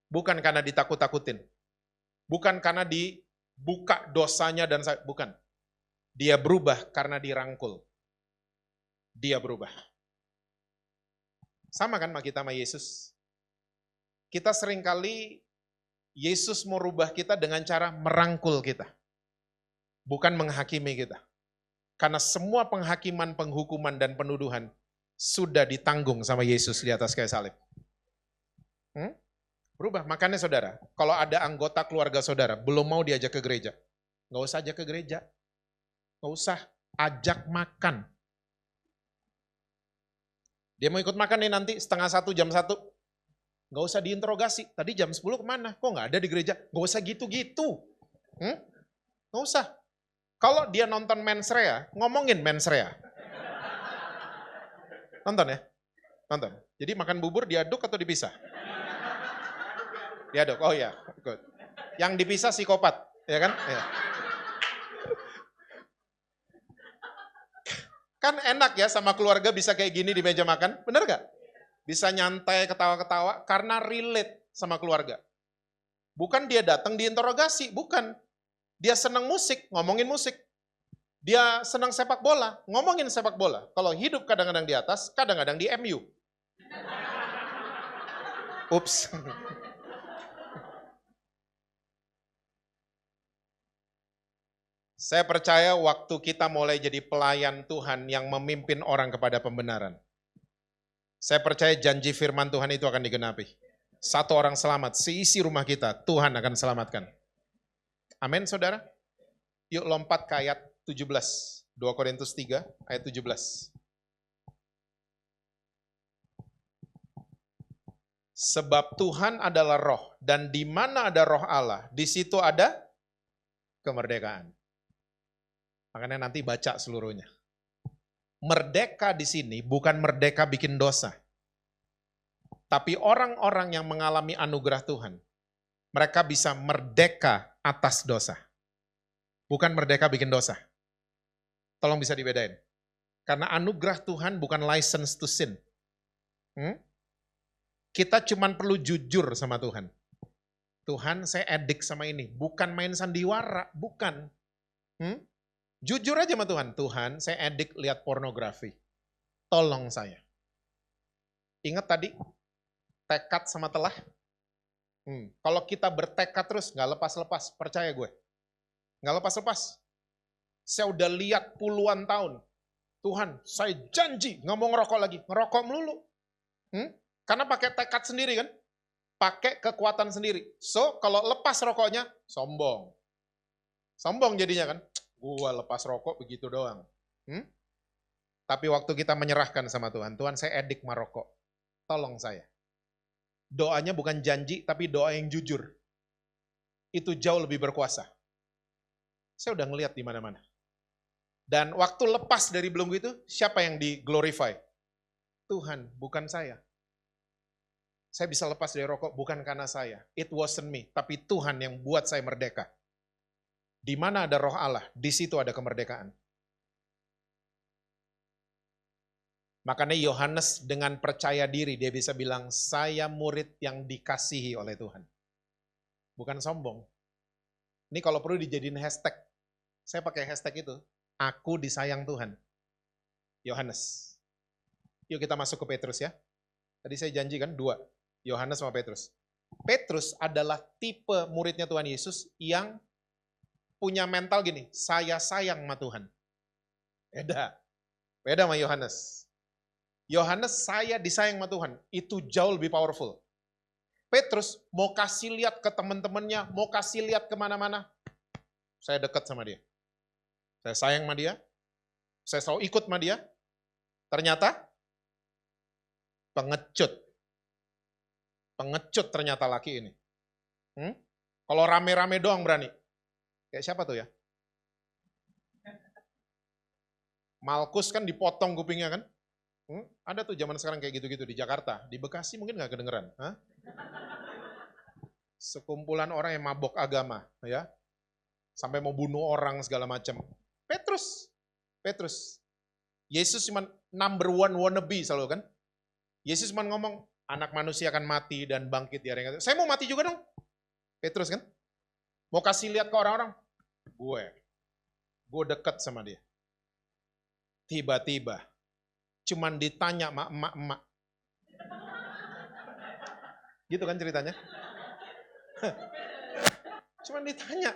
Bukan karena ditakut-takutin. Bukan karena dibuka dosanya dan bukan. Dia berubah karena dirangkul. Dia berubah. Sama kan kita sama Yesus? Kita seringkali Yesus mau rubah kita dengan cara merangkul kita. Bukan menghakimi kita. Karena semua penghakiman, penghukuman, dan penuduhan sudah ditanggung sama Yesus di atas kayu salib. Berubah. Makanya saudara, kalau ada anggota keluarga saudara belum mau diajak ke gereja, nggak usah ajak ke gereja. Nggak usah, ajak makan. Dia mau ikut makan nih nanti 12:30 jam 1. Nggak usah diinterogasi, tadi jam 10 kemana? Kok nggak ada di gereja? Nggak usah gitu-gitu. Nggak usah. Kalau dia nonton Mens Rea, ngomongin Mens Rea. Nonton ya? Nonton. Jadi makan bubur diaduk atau dipisah? Diaduk, oh ya. Good. Yang dipisah psikopat, ya kan? Ya. Kan enak ya sama keluarga bisa kayak gini di meja makan, bener gak? Bisa nyantai, ketawa-ketawa, karena relate sama keluarga. Bukan dia datang diinterogasi, bukan. Dia senang musik, ngomongin musik. Dia senang sepak bola, ngomongin sepak bola. Kalau hidup kadang-kadang di atas, kadang-kadang di MU. Ups. Saya percaya waktu kita mulai jadi pelayan Tuhan yang memimpin orang kepada pembenaran. Saya percaya janji firman Tuhan itu akan digenapi. Satu orang selamat, seisi rumah kita, Tuhan akan selamatkan. Amin, saudara? Yuk lompat ke ayat 17. 2 Korintus 3, ayat 17. Sebab Tuhan adalah roh, dan di mana ada roh Allah, di situ ada kemerdekaan. Makanya nanti baca seluruhnya. Merdeka di sini bukan merdeka bikin dosa. Tapi orang-orang yang mengalami anugerah Tuhan, mereka bisa merdeka atas dosa. Bukan merdeka bikin dosa. Tolong bisa dibedain. Karena anugerah Tuhan bukan license to sin. Kita cuma perlu jujur sama Tuhan. Tuhan, saya edik sama ini. Bukan main sandiwara, bukan. Jujur aja sama Tuhan. Tuhan, saya edik lihat pornografi. Tolong saya. Ingat tadi, tekad sama telah. Kalau kita bertekad terus, gak lepas-lepas, percaya gue. Gak lepas-lepas. Saya udah lihat puluhan tahun. Tuhan, saya janji gak mau ngerokok lagi. Ngerokok melulu. Karena pakai tekad sendiri kan. Pakai kekuatan sendiri. So, kalau lepas rokoknya, sombong. Sombong jadinya kan. Gua lepas rokok begitu doang. Tapi waktu kita menyerahkan sama Tuhan, Tuhan saya edik merokok. Tolong saya. Doanya bukan janji, tapi doa yang jujur. Itu jauh lebih berkuasa. Saya udah ngeliat di mana-mana. Dan waktu lepas dari belenggu itu, siapa yang di-glorify? Tuhan, bukan saya. Saya bisa lepas dari rokok bukan karena saya. It wasn't me, tapi Tuhan yang buat saya merdeka. Di mana ada roh Allah, di situ ada kemerdekaan. Makanya Yohanes dengan percaya diri, dia bisa bilang, saya murid yang dikasihi oleh Tuhan. Bukan sombong. Ini kalau perlu dijadiin hashtag. Saya pakai hashtag itu. Aku disayang Tuhan. Yohanes. Yuk kita masuk ke Petrus ya. Tadi saya janji kan 2. Yohanes sama Petrus. Petrus adalah tipe muridnya Tuhan Yesus yang punya mental gini, saya sayang sama Tuhan. Beda sama Yohanes. Yohanes saya disayang sama Tuhan, itu jauh lebih powerful. Petrus mau kasih lihat ke teman-temannya, mau kasih lihat kemana-mana, saya dekat sama dia. Saya sayang sama dia, saya selalu ikut sama dia. Ternyata pengecut. Pengecut ternyata laki ini. Kalau rame-rame doang berani. Kayak siapa tuh ya? Malkus kan dipotong kupingnya kan? Ada tuh zaman sekarang kayak gitu-gitu di Jakarta. Di Bekasi mungkin gak kedengeran. Sekumpulan orang yang mabok agama. Ya, sampai mau bunuh orang segala macam. Petrus. Yesus cuma number one wannabe selalu kan? Yesus cuma ngomong, anak manusia akan mati dan bangkit di hari yang akan. Saya mau mati juga dong. Petrus kan? Mau kasih lihat ke orang-orang, gue dekat sama dia. Tiba-tiba, cuman ditanya sama emak-emak. Gitu kan ceritanya? Cuman ditanya.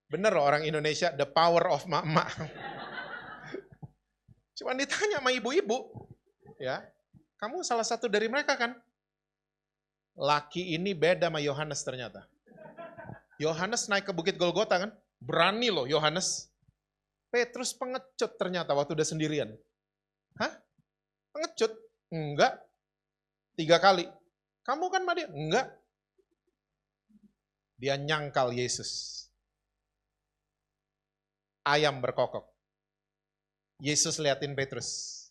Bener loh orang Indonesia, the power of emak-emak. Cuman ditanya sama ibu-ibu. Ya, kamu salah satu dari mereka kan? Laki ini beda sama Yohanes ternyata. Yohanes naik ke Bukit Golgota kan? Berani loh Yohanes. Petrus pengecut ternyata waktu udah sendirian. Pengecut? Enggak. 3 kali. Kamu kan sama dia? Enggak. Dia nyangkal Yesus. Ayam berkokok. Yesus liatin Petrus.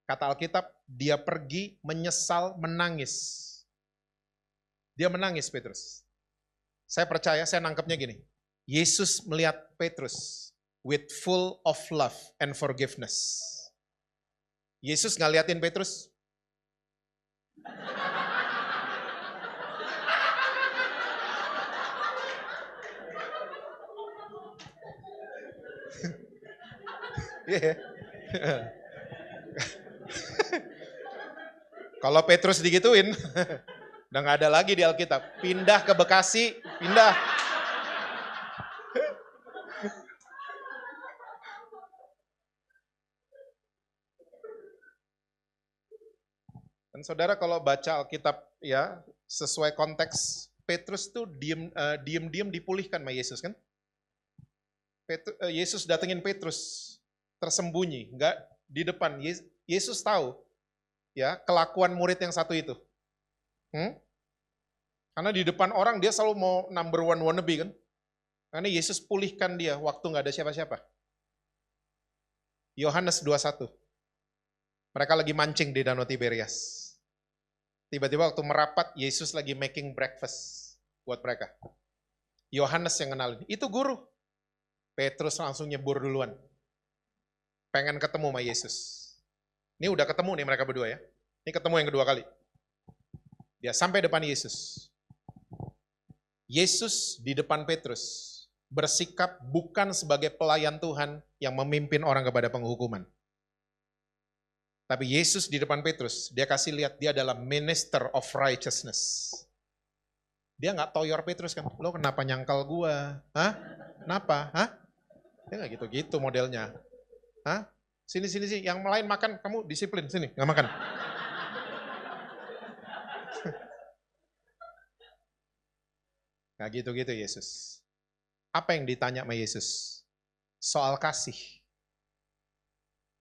Kata Alkitab, dia pergi menyesal, menangis. Dia menangis Petrus. Saya percaya, saya nangkepnya gini. Yesus melihat Petrus with full of love and forgiveness. Yesus nggak liatin Petrus. Iya. Kalau Petrus digituin, udah gak ada lagi di Alkitab. Pindah ke Bekasi, pindah. Dan saudara kalau baca Alkitab ya, sesuai konteks, Petrus tuh diem-diem dipulihkan sama Yesus kan. Yesus datengin Petrus, tersembunyi, nggak di depan. Yesus tahu ya kelakuan murid yang satu itu. Karena di depan orang dia selalu mau number one wannabe kan. Karena Yesus pulihkan dia waktu nggak ada siapa-siapa. Yohanes 21. Mereka lagi mancing di Danau Tiberias. Tiba-tiba waktu merapat, Yesus lagi making breakfast buat mereka. Yohanes yang kenalin, itu guru. Petrus langsung nyebur duluan. Pengen ketemu sama Yesus. Ini udah ketemu nih mereka berdua ya. Ini ketemu yang kedua kali. Dia sampai depan Yesus. Yesus di depan Petrus bersikap bukan sebagai pelayan Tuhan yang memimpin orang kepada penghukuman. Tapi Yesus di depan Petrus, dia kasih lihat dia adalah minister of righteousness. Dia nggak toyor Petrus kan, lo kenapa nyangkal gua? Hah? Kenapa? Hah? Dia nggak gitu-gitu modelnya. Hah? Sini, yang lain makan, kamu disiplin, sini, nggak makan. Nggak gitu-gitu Yesus. Apa yang ditanya sama Yesus? Soal kasih.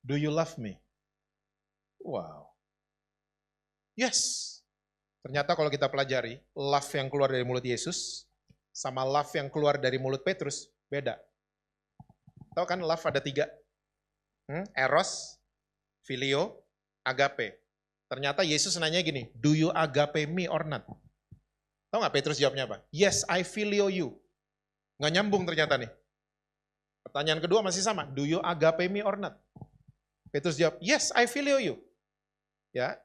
Do you love me? Wow. Yes. Ternyata kalau kita pelajari, love yang keluar dari mulut Yesus sama love yang keluar dari mulut Petrus beda. Tahu kan love ada 3. Eros, filio, agape. Ternyata Yesus nanya gini, do you agape me or not? Tahu nggak Petrus jawabnya apa? Yes, I filio you. Nggak nyambung ternyata nih. Pertanyaan kedua masih sama, do you agape me or not? Petrus jawab, yes, I filio you. Ya,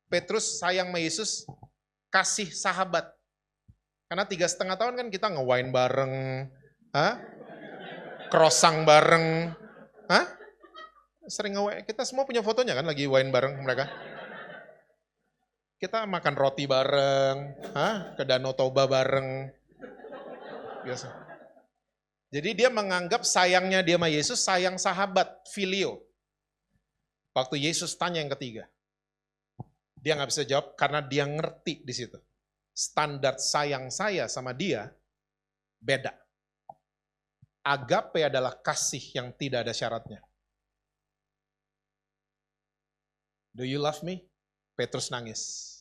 Petrus sayang sama Yesus, kasih sahabat. Karena 3,5 tahun kan kita nge-wine bareng, croissant bareng, sering nge-wine. Kita semua punya fotonya kan lagi wine bareng mereka. Kita makan roti bareng, ke Danau Toba bareng. Biasa. Jadi dia menganggap sayangnya dia sama Yesus sayang sahabat, filio. Waktu Yesus tanya yang ketiga, dia nggak bisa jawab karena dia ngerti di situ. Standar sayang saya sama dia beda. Agape adalah kasih yang tidak ada syaratnya. Do you love me? Petrus nangis.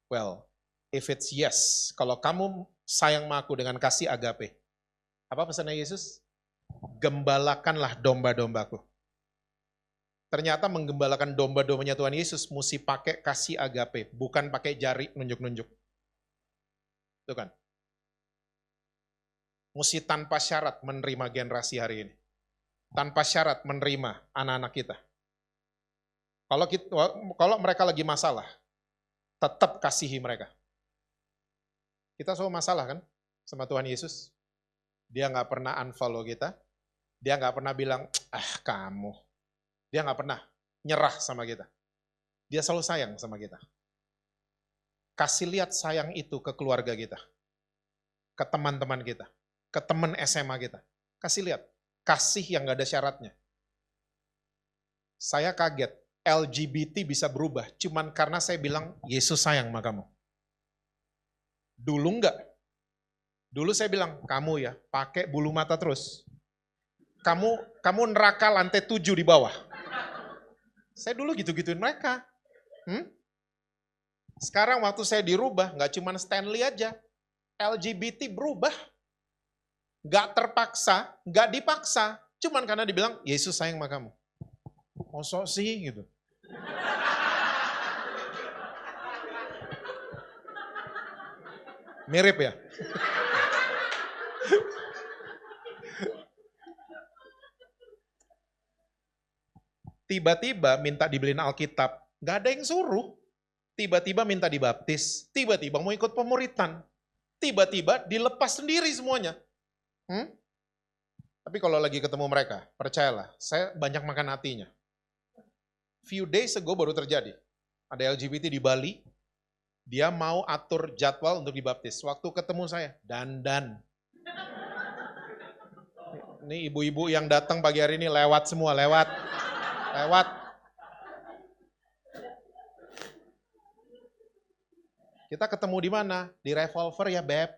Well, if it's yes, kalau kamu sayang sama aku dengan kasih agape. Apa pesannya Yesus? Gembalakanlah domba-dombaku. Ternyata menggembalakan domba-dombanya Tuhan Yesus mesti pakai kasih agape, bukan pakai jari nunjuk-nunjuk. Itu kan? Mesti tanpa syarat menerima generasi hari ini. Tanpa syarat menerima anak-anak kita. Kalau mereka lagi masalah, tetap kasihi mereka. Kita selalu masalah kan sama Tuhan Yesus. Dia nggak pernah unfollow kita. Dia nggak pernah bilang, kamu. Dia nggak pernah nyerah sama kita. Dia selalu sayang sama kita. Kasih lihat sayang itu ke keluarga kita. Ke teman-teman kita. Ke teman SMA kita. Kasih lihat. Kasih yang nggak ada syaratnya. Saya kaget. LGBT bisa berubah. Cuman karena saya bilang, Yesus sayang sama kamu. Dulu enggak. Dulu saya bilang, kamu ya pakai bulu mata terus. Kamu neraka lantai 7 di bawah. Saya dulu gitu-gituin mereka. Sekarang waktu saya dirubah, nggak cuma Stanley aja. LGBT berubah. Nggak terpaksa, nggak dipaksa. Cuman karena dibilang, Yesus sayang sama kamu. Mosok sih gitu. Mirip ya? Tiba-tiba minta dibeliin Alkitab, gak ada yang suruh. Tiba-tiba minta dibaptis, tiba-tiba mau ikut pemuritan. Tiba-tiba dilepas sendiri semuanya. Tapi kalau lagi ketemu mereka, percayalah, saya banyak makan hatinya. Few days ago baru terjadi. Ada LGBT di Bali, dia mau atur jadwal untuk dibaptis. Waktu ketemu saya, dandan. Ini ibu-ibu yang datang pagi hari ini lewat semua, lewat. Kita ketemu di mana? Di Revolver ya, Beb.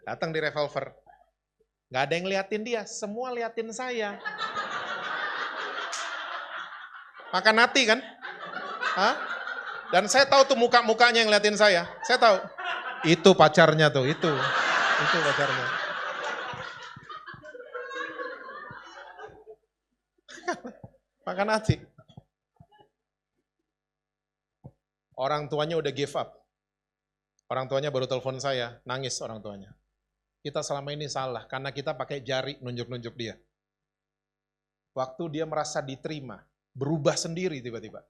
Datang di Revolver. Gak ada yang liatin dia, semua liatin saya. Makan hati kan? Hah? Dan saya tahu tuh muka-mukanya yang liatin saya. Saya tahu. Itu pacarnya tuh, itu pacarnya. Makan hati. Orang tuanya udah give up. Orang tuanya baru telepon saya, nangis orang tuanya. Kita selama ini salah, karena kita pakai jari nunjuk-nunjuk dia. Waktu dia merasa diterima, berubah sendiri tiba-tiba.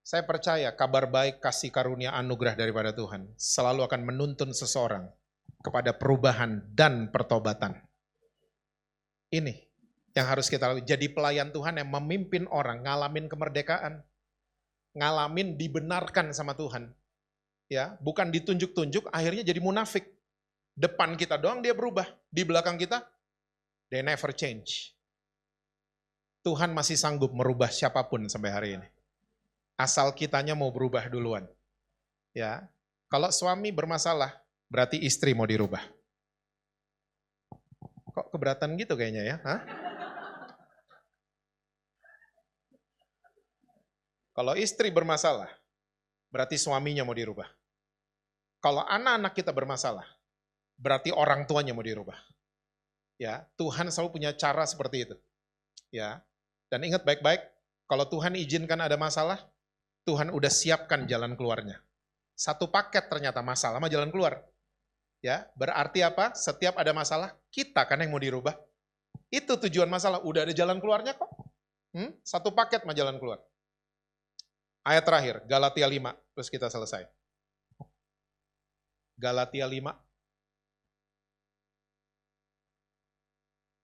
Saya percaya kabar baik, kasih karunia, anugerah daripada Tuhan selalu akan menuntun seseorang kepada perubahan dan pertobatan. Ini yang harus kita lakukan. Jadi pelayan Tuhan yang memimpin orang, ngalamin kemerdekaan. Ngalamin dibenarkan sama Tuhan. Ya, bukan ditunjuk-tunjuk, akhirnya jadi munafik. Depan kita doang dia berubah, di belakang kita they never change. Tuhan masih sanggup merubah siapapun sampai hari ini. Asal kitanya mau berubah duluan. Ya, kalau suami bermasalah, berarti istri mau dirubah. Kok keberatan gitu kayaknya ya? Hah? Kalau istri bermasalah, berarti suaminya mau dirubah. Kalau anak-anak kita bermasalah, berarti orang tuanya mau dirubah. Ya, Tuhan selalu punya cara seperti itu. Ya. Dan ingat baik-baik, kalau Tuhan izinkan ada masalah, Tuhan udah siapkan jalan keluarnya. Satu paket ternyata masalah sama jalan keluar. Ya, berarti apa? Setiap ada masalah, kita kan yang mau dirubah. Itu tujuan masalah, udah ada jalan keluarnya kok. Satu paket sama jalan keluar. Ayat terakhir, Galatia 5, terus kita selesai. Galatia 5,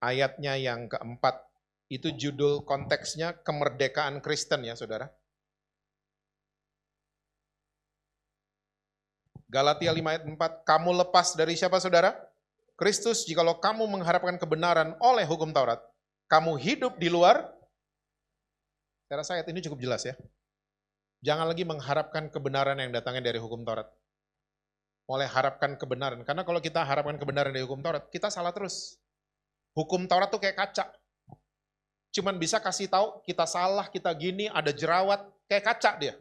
ayatnya yang keempat, itu judul konteksnya kemerdekaan Kristen ya saudara. Galatia 5 ayat 4, kamu lepas dari siapa saudara? Kristus, jikalau kamu mengharapkan kebenaran oleh hukum Taurat, kamu hidup di luar, saya rasa ayat ini cukup jelas ya. Jangan lagi mengharapkan kebenaran yang datangnya dari hukum Taurat. Mulai harapkan kebenaran, karena kalau kita harapkan kebenaran dari hukum Taurat, kita salah terus. Hukum Taurat tuh kayak kaca. Cuman bisa kasih tahu kita salah, kita gini, ada jerawat, kayak kaca dia.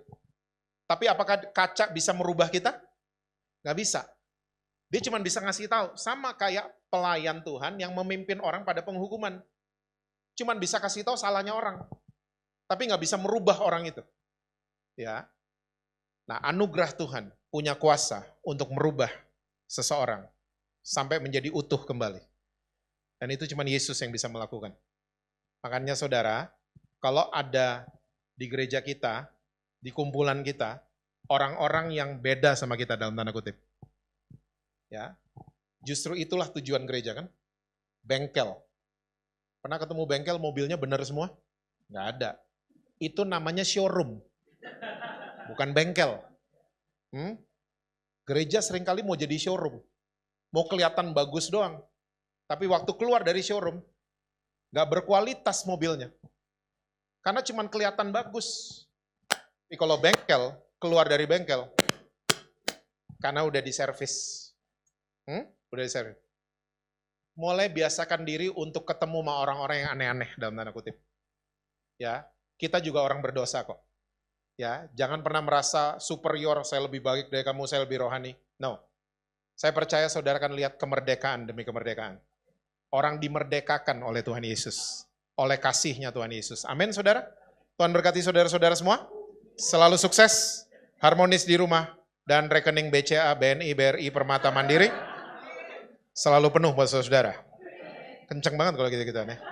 Tapi apakah kaca bisa merubah kita? Nggak bisa. Dia cuma bisa ngasih tahu, sama kayak pelayan Tuhan yang memimpin orang pada penghukuman. Cuman bisa kasih tahu salahnya orang, tapi nggak bisa merubah orang itu. Ya. Nah, anugerah Tuhan punya kuasa untuk merubah seseorang sampai menjadi utuh kembali. Dan itu cuma Yesus yang bisa melakukan. Makanya saudara, kalau ada di gereja kita, di kumpulan kita, orang-orang yang beda sama kita dalam tanda kutip. Ya, justru itulah tujuan gereja kan? Bengkel. Pernah ketemu bengkel mobilnya benar semua? Nggak ada. Itu namanya showroom. Bukan bengkel. Gereja seringkali mau jadi showroom. Mau kelihatan bagus doang. Tapi waktu keluar dari showroom, gak berkualitas mobilnya. Karena cuma kelihatan bagus. Tapi kalau bengkel, keluar dari bengkel, karena udah diservis. Udah diservis. Mulai biasakan diri untuk ketemu sama orang-orang yang aneh-aneh dalam tanda kutip. Ya, kita juga orang berdosa kok. Ya, jangan pernah merasa superior, saya lebih baik dari kamu, saya lebih rohani. No. Saya percaya saudara akan lihat kemerdekaan demi kemerdekaan. Orang dimerdekakan oleh Tuhan Yesus. Oleh kasih-Nya Tuhan Yesus. Amin saudara. Tuhan berkati saudara-saudara semua. Selalu sukses, harmonis di rumah, dan rekening BCA, BNI, BRI, Permata Mandiri selalu penuh buat saudara. Kenceng banget kalau gitu-gitu nih.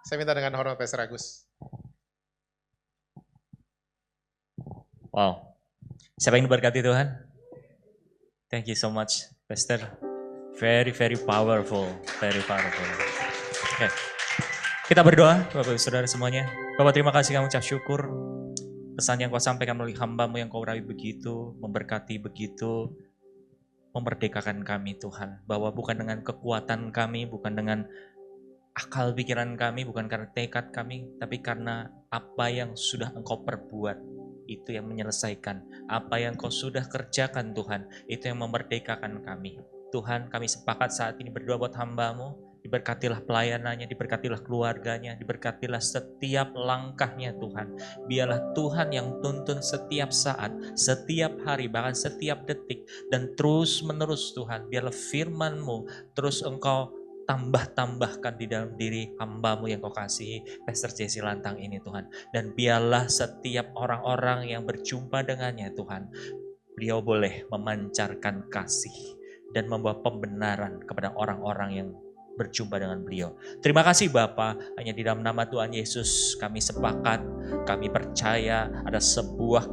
Saya minta dengan hormat Pastor Agus. Wow. Siapa yang diberkati Tuhan? Thank you so much, Pastor. Very, very powerful. Very powerful. Oke. Kita berdoa, Bapak Ibu Saudara semuanya. Bapak, terima kasih kami ucap syukur. Pesan yang kau sampaikan melalui hamba-Mu yang kau urapi begitu, memberkati begitu, memerdekakan kami Tuhan. Bahwa bukan dengan kekuatan kami, bukan dengan akal pikiran kami, bukan karena tekad kami, tapi karena apa yang sudah Engkau perbuat, itu yang menyelesaikan. Apa yang Kau sudah kerjakan Tuhan, itu yang memerdekakan kami. Tuhan, kami sepakat saat ini berdoa buat hamba-Mu, diberkatilah pelayanannya, diberkatilah keluarganya, diberkatilah setiap langkahnya Tuhan. Biarlah Tuhan yang tuntun setiap saat, setiap hari, bahkan setiap detik, dan terus menerus Tuhan. Biarlah firman-Mu terus Engkau tambah-tambahkan di dalam diri hamba-Mu yang Kau kasihi, Pastor Jesse Lantang ini Tuhan. Dan biarlah setiap orang-orang yang berjumpa dengannya Tuhan, beliau boleh memancarkan kasih dan membawa pembenaran kepada orang-orang yang berjumpa dengan beliau. Terima kasih Bapa, hanya di dalam nama Tuhan Yesus kami sepakat, kami percaya ada sebuah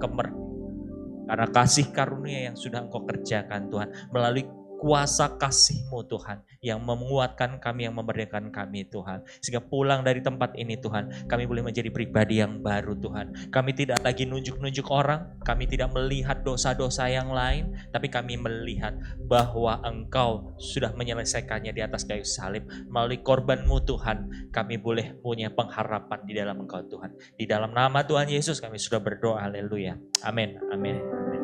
karena kasih karunia yang sudah Engkau kerjakan Tuhan, melalui kuasa kasih-Mu Tuhan, yang menguatkan kami, yang memerdekakan kami Tuhan. Sehingga pulang dari tempat ini Tuhan, kami boleh menjadi pribadi yang baru Tuhan. Kami tidak lagi nunjuk-nunjuk orang, kami tidak melihat dosa-dosa yang lain, tapi kami melihat bahwa Engkau sudah menyelesaikannya di atas kayu salib. Melalui korban-Mu Tuhan, kami boleh punya pengharapan di dalam Engkau Tuhan. Di dalam nama Tuhan Yesus kami sudah berdoa, haleluya. Amin, amin.